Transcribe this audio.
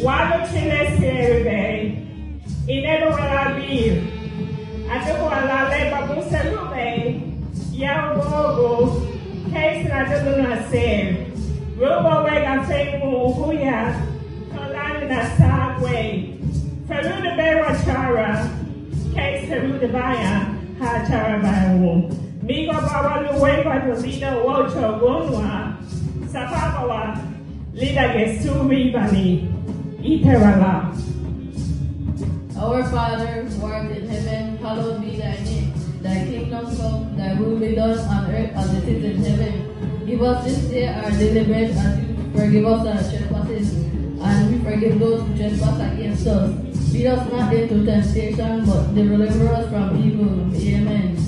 Quando ci ne serve, in edo la bir, adugo la leva busalume, yao bogo, case na duluna ser, rubo wega femu huya, kolani na sagwe, faruda bewa chara, case faruda baya, ha chara bayo. Migo bawalu wega dulina wocho gonwa, sapawa, lida gesuri bani. Eternal. Our Father, who art in heaven, hallowed be thy name. Thy kingdom come, thy will be done on earth as it is in heaven. Give us this day our daily bread, and forgive us our trespasses, and we forgive those who trespass against us. Lead us not into temptation, but deliver us from evil. Amen.